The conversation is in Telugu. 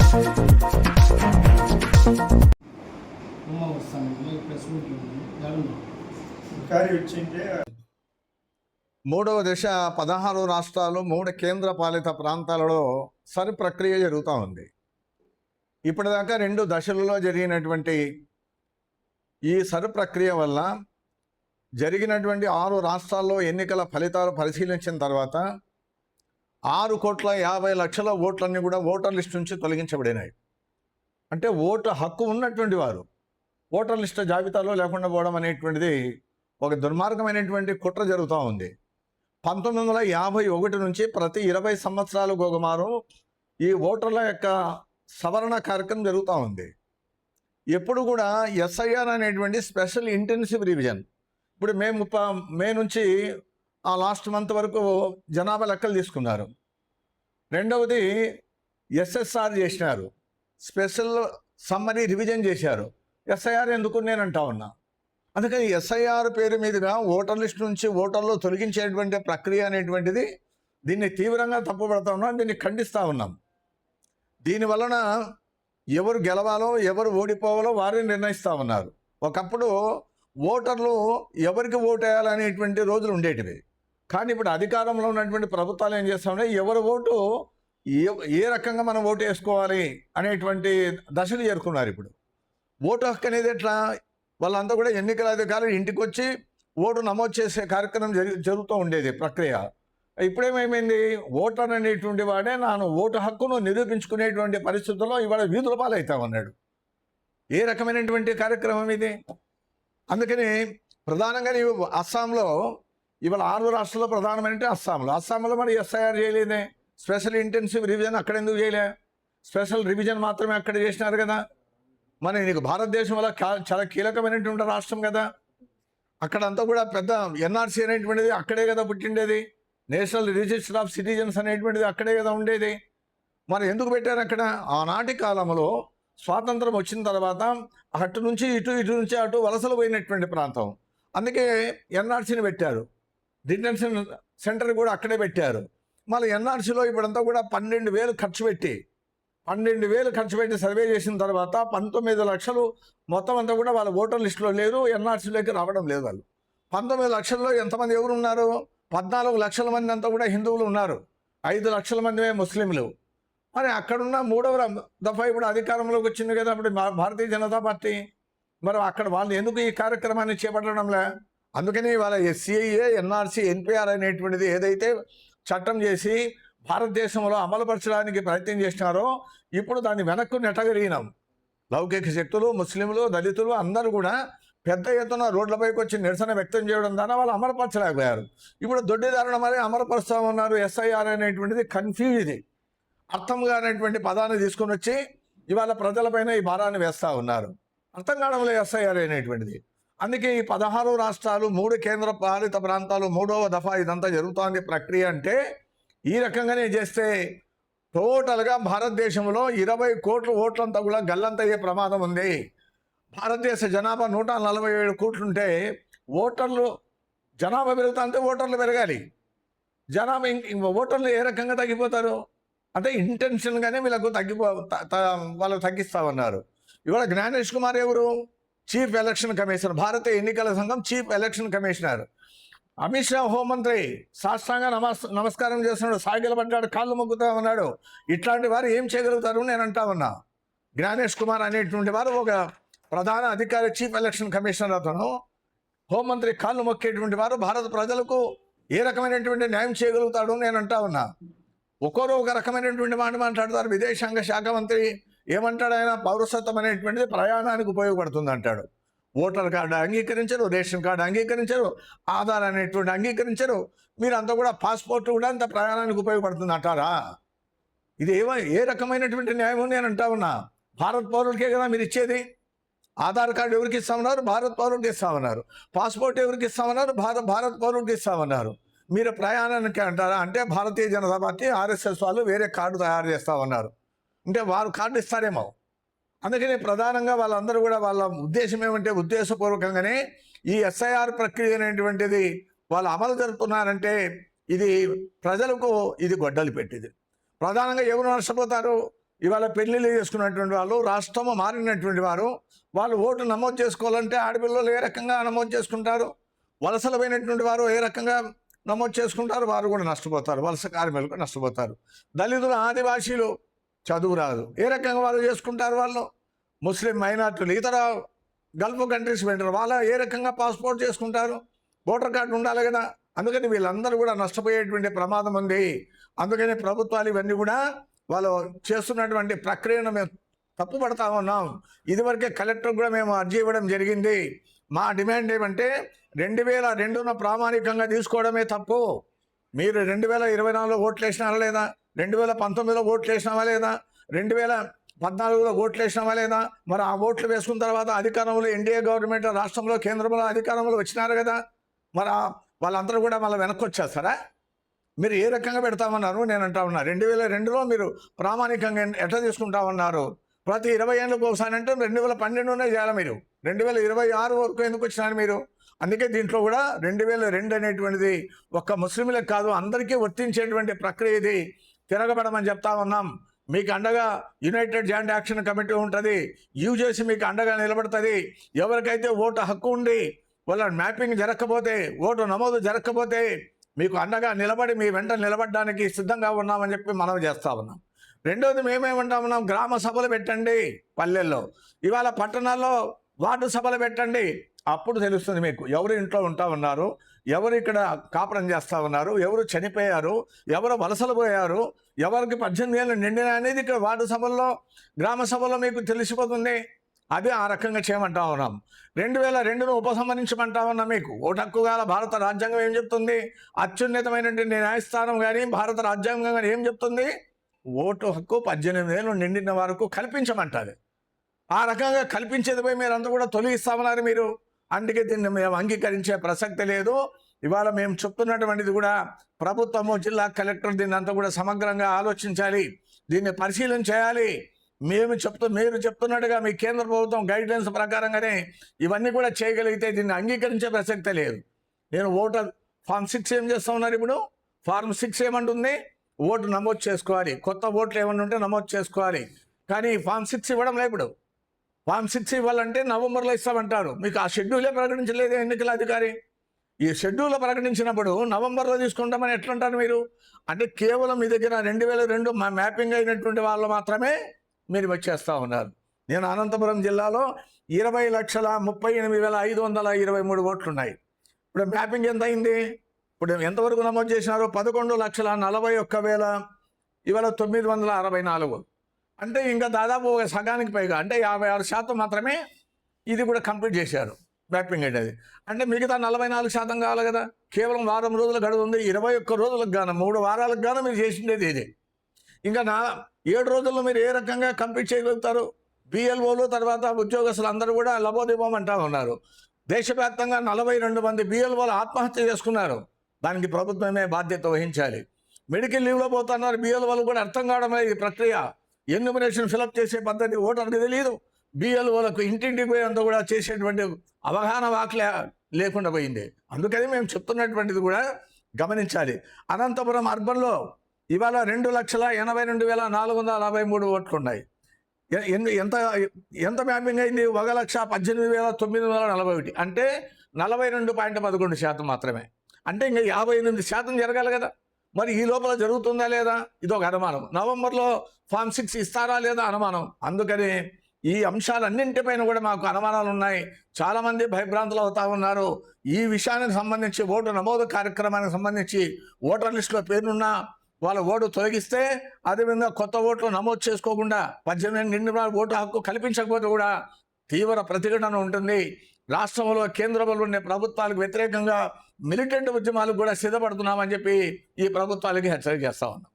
మూడవ దశ 16 రాష్ట్రాలు 3 కేంద్ర పాలిత ప్రాంతాలలో సరి ప్రక్రియ జరుగుతూ ఉంది. ఇప్పటిదాకా 2 దశలలో జరిగినటువంటి ఈ సరి ప్రక్రియ వల్ల జరిగినటువంటి 6 రాష్ట్రాల్లో ఎన్నికల ఫలితాలు పరిశీలించిన తర్వాత 6,50,00,000 ఓట్లన్నీ కూడా ఓటర్ లిస్ట్ నుంచి తొలగించబడినాయి. అంటే ఓటు హక్కు ఉన్నటువంటి వారు ఓటర్ లిస్టు జాబితాలో లేకుండా పోవడం అనేటువంటిది ఒక దుర్మార్గమైనటువంటి కుట్ర జరుగుతూ ఉంది. 1951 నుంచి ప్రతి 20 సంవత్సరాలకు ఒకమారు ఈ ఓటర్ల యొక్క సవరణ కార్యక్రమం జరుగుతూ ఉంది. ఎప్పుడు కూడా ఎస్ఐఆర్ అనేటువంటి స్పెషల్ ఇంటెన్సివ్ రివిజన్. ఇప్పుడు మే నుంచి ఆ లాస్ట్ మంత్ వరకు జనాభా లెక్కలు తీసుకున్నారు. రెండవది ఎస్ఎస్ఆర్ చేసినారు, స్పెషల్ సమ్మరీ రివిజన్ చేశారు. ఎస్ఐఆర్ ఎందుకు నేను అంటా ఉన్నా. అందుకని ఎస్ఐఆర్ పేరు మీదుగా ఓటర్ లిస్ట్ నుంచి ఓటర్లు తొలగించేటువంటి ప్రక్రియ అనేటువంటిది దీన్ని తీవ్రంగా తప్పుపడతా ఉన్నాం, దీన్ని ఖండిస్తూ ఉన్నాం. దీనివలన ఎవరు గెలవాలో ఎవరు ఓడిపోవాలో వారిని నిర్ణయిస్తూ ఉన్నారు. ఒకప్పుడు ఓటర్లు ఎవరికి ఓటు వేయాలనేటువంటి రోజులు ఉండేటివి. కానీ ఇప్పుడు అధికారంలో ఉన్నటువంటి ప్రభుత్వాలు ఏం చేస్తూ ఉన్నాయి, ఎవరు ఓటు ఏ రకంగా మనం ఓటు వేసుకోవాలి అనేటువంటి దశలు చేరుకున్నారు. ఇప్పుడు ఓటు హక్కు అనేది ఎట్లా, వాళ్ళంతా కూడా ఎన్నికల అధికారులు ఇంటికి వచ్చి ఓటు నమోదు చేసే కార్యక్రమం జరుగుతూ ఉండేది ప్రక్రియ. ఇప్పుడేమైంది, ఓటర్ అనేటువంటి వాడే నాను ఓటు హక్కును నిరూపించుకునేటువంటి పరిస్థితుల్లో ఇవాళ వీధుల పాలవుతా ఉన్నాడు. ఏ రకమైనటువంటి కార్యక్రమం ఇది? అందుకని ప్రధానంగా అస్సాంలో ఇవాళ 6 రాష్ట్రాల్లో ప్రధానమైనటువంటి అస్సాంలో మరి ఎస్ఐఆర్ చేయలేదే, స్పెషల్ ఇంటెన్సివ్ రివిజన్ అక్కడ ఎందుకు చేయలే? స్పెషల్ రివిజన్ మాత్రమే అక్కడ చేసినారు కదా. మరి నీకు భారతదేశం వల్ల చాలా కీలకమైనటువంటి రాష్ట్రం కదా. అక్కడంతా కూడా పెద్ద ఎన్ఆర్సీ అనేటువంటిది అక్కడే కదా పుట్టిండేది, నేషనల్ రిజిస్టర్ ఆఫ్ సిటిజన్స్ అనేటువంటిది అక్కడే కదా ఉండేది. మరి ఎందుకు పెట్టారు అక్కడ? ఆనాటి కాలంలో స్వాతంత్రం వచ్చిన తర్వాత అటు నుంచి ఇటు నుంచి అటు వలసలు పోయినటువంటి ప్రాంతం. అందుకే ఎన్ఆర్సీని పెట్టారు, డిటెన్షన్ సెంటర్ కూడా అక్కడే పెట్టారు. మళ్ళీ ఎన్ఆర్సీలో ఇప్పుడంతా కూడా 12,000 ఖర్చు పెట్టి సర్వే చేసిన తర్వాత 19 లక్షలు మొత్తం అంతా కూడా వాళ్ళ ఓటర్ లిస్టులో లేరు, ఎన్ఆర్సీలోకి రావడం లేదు. వాళ్ళు 19 లక్షల్లో ఎంతమంది ఎవరు ఉన్నారు? 14 లక్షల మంది అంతా కూడా హిందువులు ఉన్నారు, 5 లక్షల మంది ముస్లింలు. మరి అక్కడున్న 3వ దఫా ఇప్పుడు అధికారంలోకి వచ్చింది కదా అప్పుడు భారతీయ జనతా పార్టీ. మరి అక్కడ వాళ్ళు ఎందుకు ఈ కార్యక్రమాన్ని చేపట్టడంలే? అందుకని వాళ్ళ సిఐఏ, ఎన్ఆర్సీ, ఎన్పిఆర్ అనేటువంటిది ఏదైతే చట్టం చేసి భారతదేశంలో అమలుపరచడానికి ప్రయత్నం చేసినారో ఇప్పుడు దాన్ని వెనక్కు నెట్టగలిగినాం. లౌకిక శక్తులు, ముస్లింలు, దళితులు అందరూ కూడా పెద్ద ఎత్తున రోడ్లపైకి వచ్చి నిరసన వ్యక్తం చేయడం ద్వారా వాళ్ళు అమలుపరచలేకపోయారు. ఇప్పుడు దొడ్డిదారుణ మరి అమలుపరుస్తూ ఉన్నారు. ఎస్ఐఆర్ అనేటువంటిది కన్ఫ్యూజ్, ఇది అర్థం కానటువంటి పదాన్ని తీసుకొని వచ్చి ఇవాళ ప్రజలపైన ఈ భారాన్ని వేస్తూ ఉన్నారు. అర్థం కావడంలో ఎస్ఐఆర్ అనేటువంటిది. అందుకే ఈ 16 రాష్ట్రాలు 3 కేంద్ర పాలిత ప్రాంతాలు 3వ దఫా ఇదంతా జరుగుతోంది ప్రక్రియ. అంటే ఈ రకంగానే చేస్తే టోటల్గా భారతదేశంలో 20 కోట్ల ఓట్లంతా కూడా గల్లంతయ్యే ప్రమాదం ఉంది. భారతదేశ జనాభా 147 కోట్లుంటే ఓటర్లు జనాభా పెరుగుతా అంటే ఓటర్లు పెరగాలి. జనాభా ఓటర్లు ఏ రకంగా తగ్గిపోతారు అంటే ఇంటెన్షన్గానే వీళ్ళకు వాళ్ళు తగ్గిస్తా ఉన్నారు. ఇవాళ జ్ఞానేష్ కుమార్ ఎవరు? చీఫ్ ఎలక్షన్ కమిషనర్, భారతీయ ఎన్నికల సంఘం chief election commissioner. Amit Shah హోంమంత్రి సాష్టాంగ నమస్కారం చేస్తున్నాడు, సాగిలపడ్డాడు, కాళ్ళు మొక్కుతా ఉన్నాడు. ఇట్లాంటి వారు ఏం చేయగలుగుతారు నేను అంటా ఉన్నా. జ్ఞానేష్ కుమార్ అనేటువంటి వారు ఒక ప్రధాన అధికారి, చీఫ్ ఎలక్షన్ కమిషనర్. అతను హోంమంత్రి కాళ్ళు మొక్కేటువంటి వారు భారత ప్రజలకు ఏ రకమైనటువంటి న్యాయం చేయగలుగుతాడు నేను అంటా ఉన్నా. ఒక్కొరు ఒక రకమైనటువంటి మాట మాట్లాడతారు. విదేశాంగ శాఖ మంత్రి ఏమంటాడు ఆయన? పౌరసత్వం అనేటువంటిది ప్రయాణానికి ఉపయోగపడుతుంది అంటాడు. ఓటర్ కార్డు అంగీకరించరు, రేషన్ కార్డు అంగీకరించరు, ఆధార్ అనేటువంటి అంగీకరించరు. మీరంతా కూడా పాస్పోర్ట్ కూడా అంత ప్రయాణానికి ఉపయోగపడుతుంది అంటారా? ఇది ఏ రకమైనటువంటి న్యాయం నేను అంటా ఉన్నా. భారత్ పౌరులకే కదా మీరు ఇచ్చేది. ఆధార్ కార్డు ఎవరికి ఇస్తామన్నారు? భారత్ పౌరులకి ఇస్తామన్నారు. పాస్పోర్ట్ ఎవరికి ఇస్తామన్నారు? భారత్ పౌరులకి ఇస్తామన్నారు. మీరు ప్రయాణానికి అంటారా? అంటే భారతీయ జనతా పార్టీ, ఆర్ఎస్ఎస్ వాళ్ళు వేరే కార్డు తయారు చేస్తామన్నారు. అంటే వారు కార్డు ఇస్తారేమో. అందుకని ప్రధానంగా వాళ్ళందరూ కూడా వాళ్ళ ఉద్దేశం ఏమంటే ఉద్దేశపూర్వకంగానే ఈ ఎస్ఐఆర్ ప్రక్రియ అనేటువంటిది వాళ్ళు అమలు జరుపుతున్నారంటే ఇది ప్రజలకు ఇది గొడ్డలి పెట్టింది. ప్రధానంగా ఎవరు నష్టపోతారు? ఇవాళ పెళ్లిళ్ళు చేసుకున్నటువంటి వాళ్ళు, రాష్ట్రము మారినటువంటి వారు, వాళ్ళు ఓటు నమోదు చేసుకోవాలంటే ఆడపిల్లలు ఏ రకంగా నమోదు చేసుకుంటారు, వలసలు పోయినటువంటి వారు ఏ రకంగా నమోదు చేసుకుంటారు, వారు కూడా నష్టపోతారు, వలస కార్మికులు నష్టపోతారు. దళితులు, ఆదివాసీలు చదువు రాదు, ఏ రకంగా వాళ్ళు చేసుకుంటారు, వాళ్ళు ముస్లిం మైనార్టీలు, ఇతర గల్ఫ్ కంట్రీస్ వెంటారు, వాళ్ళ ఏ రకంగా పాస్పోర్ట్ చేసుకుంటారు, ఓటర్ కార్డు ఉండాలి కదా. అందుకని వీళ్ళందరూ కూడా నష్టపోయేటువంటి ప్రమాదం ఉంది. అందుకని ప్రభుత్వాలు ఇవన్నీ కూడా వాళ్ళు చేస్తున్నటువంటి ప్రక్రియను మేము తప్పుపడతా ఉన్నాం. ఇదివరకే కలెక్టర్ కూడా మేము అర్జీ ఇవ్వడం జరిగింది. మా డిమాండ్ ఏమంటే 2002ను ప్రామాణికంగా తీసుకోవడమే తప్పు. మీరు 2024లో ఓట్లు వేసినారా లేదా, 2019లో ఓట్లు వేసినావా లేదా, 2014లో ఓట్లు వేసినావా లేదా? మరి ఆ ఓట్లు వేసుకున్న తర్వాత అధికారంలో ఎన్డీఏ గవర్నమెంట్ రాష్ట్రంలో, కేంద్రంలో అధికారంలో వచ్చినారు కదా. మరి వాళ్ళందరూ కూడా మళ్ళీ వెనక్కి వచ్చేస్తారా? మీరు ఏ రకంగా పెడతామన్నారు? నేను అంటా ఉన్నా 2002లో మీరు ప్రామాణికంగా ఎట్లా తీసుకుంటా ఉన్నారు? ప్రతి 20 ఏళ్ళకు ఒకసారి అంటే 2012లోనే చేయాలి. మీరు 2026 వరకు ఎందుకు వచ్చినారు మీరు? అందుకే దీంట్లో కూడా 2002 అనేటువంటిది ఒక్క ముస్లింలకు కాదు, అందరికీ వర్తించేటువంటి ప్రక్రియ. ఇది తిరగబడమని చెప్తా ఉన్నాం. మీకు అండగా యునైటెడ్ జాయింట్ యాక్షన్ కమిటీ ఉంటుంది, యూజేసీ మీకు అండగా నిలబడుతుంది. ఎవరికైతే ఓటు హక్కు ఉండి వాళ్ళ మ్యాపింగ్ జరగకపోతే, ఓటు నమోదు జరగకపోతే మీకు అండగా నిలబడి మీ వెంట నిలబడడానికి సిద్ధంగా ఉన్నామని చెప్పి మనవి చేస్తా ఉన్నాం. రెండోది మేమేమంటా ఉన్నాం, గ్రామ సభలు పెట్టండి పల్లెల్లో, ఇవాళ పట్టణాల్లో వార్డు సభలు పెట్టండి. అప్పుడు తెలుస్తుంది మీకు ఎవరు ఇంట్లో ఉంటా ఉన్నారు, ఎవరు ఇక్కడ కాపురం చేస్తూ ఉన్నారు, ఎవరు చనిపోయారు, ఎవరు వలసలు పోయారు, ఎవరికి 18 ఏళ్ళు నిండిన అనేది ఇక్కడ వార్డు సభల్లో, గ్రామ సభల్లో మీకు తెలిసిపోతుంది. అదే ఆ రకంగా చేయమంటా ఉన్నాం. 2002ను ఉపసంహరించమంటా ఉన్నాం. మీకు ఓటు హక్కు గల భారత రాజ్యాంగం ఏం చెప్తుంది? అత్యున్నతమైనటువంటి న్యాయస్థానం కానీ భారత రాజ్యాంగం కానీ ఏం చెప్తుంది? ఓటు హక్కు 18 ఏళ్ళు నిండిన వరకు కల్పించమంటుంది. ఆ రకంగా కల్పించేది పోయి మీరంతా కూడా తొలగిస్తామన్నారు మీరు. అందుకే దీన్ని మేము అంగీకరించే ప్రసక్తి లేదు. ఇవాళ మేము చెప్తున్నటువంటిది కూడా ప్రభుత్వము, జిల్లా కలెక్టర్ దీన్ని అంతా కూడా సమగ్రంగా ఆలోచించాలి, దీన్ని పరిశీలన చేయాలి. మీరు చెప్తున్నట్టుగా మీ కేంద్ర ప్రభుత్వం గైడ్లైన్స్ ప్రకారంగానే ఇవన్నీ కూడా చేయగలిగితే దీన్ని అంగీకరించే ప్రసక్తే లేదు. నేను ఓటర్ ఫార్మ్ 6 ఏం చేస్తూ ఉన్నారు ఇప్పుడు? ఫార్మ్ 6 ఏమంటుంది? ఓటు నమోదు చేసుకోవాలి, కొత్త ఓట్లు ఏమన్నా ఉంటే నమోదు చేసుకోవాలి. కానీ ఫార్మ్ 6 ఇవ్వడం లేదు. ఇప్పుడు ఫార్మ్ 6 ఇవ్వాలంటే నవంబర్లో ఇస్తామంటారు. మీకు ఆ షెడ్యూలే ప్రకటించలేదు ఎన్నికల అధికారి. ఈ షెడ్యూల్ ప్రకటించినప్పుడు నవంబర్లో తీసుకుంటామని ఎట్లంటారు మీరు? అంటే కేవలం మీ దగ్గర 2002 మ్యాపింగ్ అయినటువంటి వాళ్ళు మాత్రమే మీరు వచ్చేస్తూ ఉన్నారు. నేను అనంతపురం జిల్లాలో 20,38,523 ఓట్లు ఉన్నాయి. ఇప్పుడు మ్యాపింగ్ ఎంత అయింది? ఇప్పుడు ఎంతవరకు నమోదు చేసినారు? 11,41,000 ఇవాళ 964. అంటే ఇంకా దాదాపు ఒక సగానికి పైగా, అంటే 56% మాత్రమే ఇది కూడా కంప్లీట్ చేశారు మ్యాపింగ్ అనేది. అంటే మిగతా 44% కావాలి కదా. కేవలం వారం రోజుల గడువు ఉంది. 21 రోజులకు గాను, 3 వారాలకు గాను మీరు చేసిండేది ఇది. ఇంకా 7 రోజుల్లో మీరు ఏ రకంగా కంప్లీట్ చేయగలుగుతారు? బిఎల్ఓలు తర్వాత ఉద్యోగస్తులు అందరూ కూడా లబోదిబోమంటా ఉన్నారు. దేశవ్యాప్తంగా 42 మంది బిఎల్ఓలు ఆత్మహత్య చేసుకున్నారు. దానికి ప్రభుత్వమే బాధ్యత వహించాలి. మెడికల్ లీవ్లో పోతున్నారు బిఎల్ఓలు కూడా. అర్థం కావడం లేదు ఈ ప్రక్రియ. ఎన్యూమరేషన్ ఫిలప్ చేసే పద్ధతి ఓటర్కి తెలియదు. బిఎల్ఓలకు ఇంటింటికి పోయేంత కూడా చేసేటువంటి అవగాహన లేకుండా పోయింది. అందుకని మేము చెప్తున్నటువంటిది కూడా గమనించాలి. అనంతపురం అర్బన్లో ఇవాళ 2,82,443 ఓట్లు ఉన్నాయి. ఎంత మ్యాపింగ్ అయింది? 1,18,941. అంటే 42.11% మాత్రమే. అంటే ఇంకా 58% జరగాలి కదా. మరి ఈ లోపల జరుగుతుందా లేదా? ఇదొక అనుమానం. నవంబర్లో ఫార్మ్ 6 ఇస్తారా లేదా అనుమానం. అందుకని ఈ అంశాలన్నింటిపైన కూడా మాకు అనుమానాలు ఉన్నాయి. చాలామంది భయభ్రాంతులు అవుతా ఉన్నారు. ఈ విషయానికి సంబంధించి, ఓటు నమోదు కార్యక్రమానికి సంబంధించి ఓటర్ లిస్టులో పేరున్నా వాళ్ళ ఓటు తొలగిస్తే, అదేవిధంగా కొత్త ఓట్లు నమోదు చేసుకోకుండా 18 నిండిన ఓటు హక్కు కల్పించకపోతే కూడా తీవ్ర ప్రతిఘటన ఉంటుంది. రాష్ట్రంలో కేంద్రంలో ఉండే ప్రభుత్వాలకు వ్యతిరేకంగా మిలిటెంట్ ఉద్యమాలకు కూడా సిద్ధపడుతున్నామని చెప్పి ఈ ప్రభుత్వాలకి హెచ్చరిక చేస్తా ఉన్నాం.